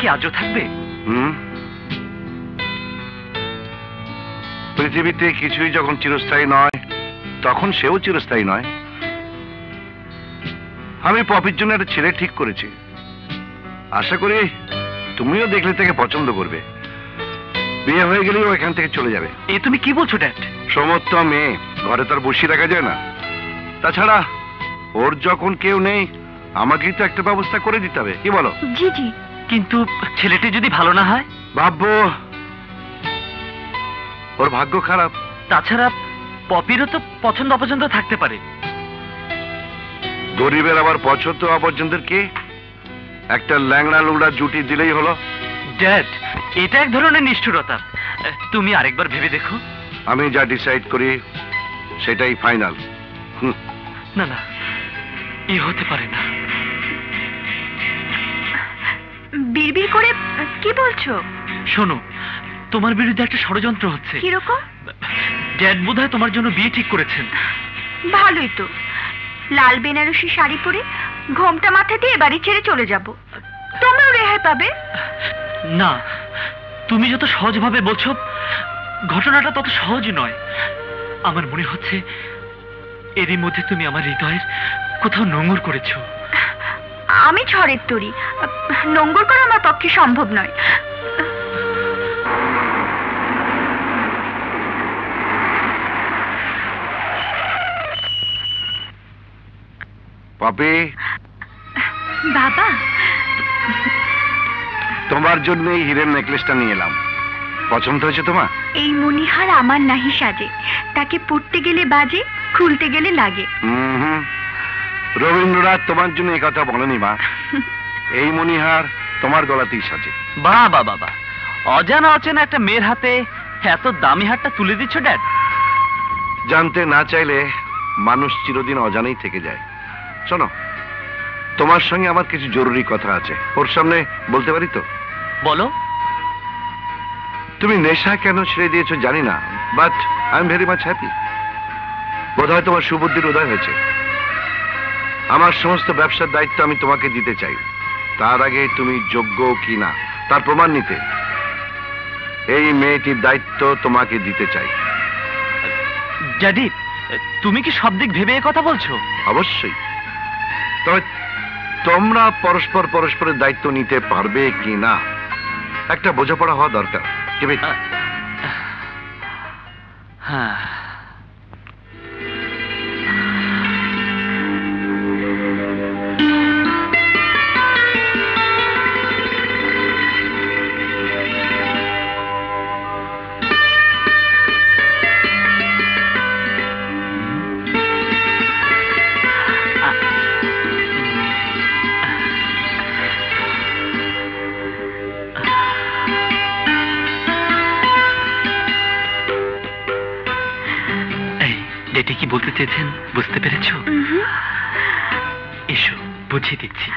কি আজও থাকবে? পৃথিবীতে কিছুই যখন চিরস্থায়ী নয় তখন সেও চিরস্থায়ী নয়। আমি পপির জন্য একটা ছেলে ঠিক করেছি। আশা করি তুমিও দেখলে তাকে পছন্দ করবে। বিয়ে হয়ে গেলেও এখান থেকে চলে যাবে। এ তুমি কি বলছো ড্যাড? সমস্ত মেয়ে ঘরে তার বসিয়ে রাখা যায় না। তাছাড়া ওর যখন কেউ নেই আমাকেই তো একটা ব্যবস্থা করে দিতে হবে, কি বলো? জি জি। কিন্তু ছেলেটি যদি ভালো না হয়? ভাববো ওর ভাগ্য খারাপ। তাছাড়া পপিরও তো পছন্দ অপছন্দ থাকতে পারে। গরিবের আবার পছন্দ অপছন্দের কি? একটা ল্যাংড়া লুংড়া জুটি দিলেই হলো। ড্যাড, এটা এক ধরনের নিষ্ঠুরতা। তুমি আরেকবার ভেবে দেখো। আমি যা ডিসাইড করি সেটাই ফাইনাল। না না, এ হতে পারে না। বিড়বিড় করে কি বলছো? শোনো, তোমার বিরুদ্ধে একটা ষড়যন্ত্র হচ্ছে। কিরকম? ড্যাড বোধহয় তোমার জন্য বিয়ে ঠিক করেছেন। ভালোই তো, লাল বেনারসি শাড়ি পরে ঘোমটা মাথা দিয়ে বাড়ি ছেড়ে চলে যাব, তুমিও রেহাই পাবে। না, তুমি যত সহজভাবে বলছো ঘটনাটা তত সহজ নয়। আমার মনে হচ্ছে এরই মধ্যে তুমি আমার হৃদয়ের কোথাও নোংর করেছো। আমি ঝড়ের তরি, নোংর করা আমার পক্ষে সম্ভব নয়। পপি, বাবা, তোমার জন্য এই হীরের নেকলেসটা নিয়ে এলাম। পছন্দ হয়েছে তোমার? এই মণিহার আমার নাহি সাজে, তাকে পড়তে গেলে বাজে, খুলতে গেলে লাগে। রবীন্দ্রনাথ তোমার জন্য এই কথা বলেনি মা। এই মণিহার তোমার গলাতেই সাজে। বাহ বাহ বাহ, অজানা অচেনা একটা মেয়ের হাতে এত দামি হারটা তুলে দিচ্ছ ড্যাড। জানতে না চাইলে মানুষ চিরদিন অজানাই থেকে যায়। শোনো, তোমার সঙ্গে আমার কিছু জরুরি কথা আছে, ওর সামনে বলতে পারি তো? বলো। তুমি নেশা কেন ছেড়ে দিয়েছো জানি না, but I am very much happy. বোধহয় তোমার সুবুদ্ধির উদয় হয়েছে। আমার সমস্ত ব্যবসার দায়িত্ব আমি তোমাকে দিতে চাই। তার আগে তুমি যোগ্য কি না তার প্রমাণ নিতে এই মেয়েটির দায়িত্ব তোমাকে দিতে চাই। ড্যাডি, তুমি কি সব দিক ভেবে কথা বলছো? অবশ্যই। তবে তোমরা পরস্পর পরস্পরের দায়িত্ব নিতে পারবে কি না একটা বোঝাপড়া হওয়া দরকার। হ্যাঁ, ডেটে কি বলতে চেয়েছেন বুঝতে পেরেছো? এসো বুঝিয়ে দিচ্ছি।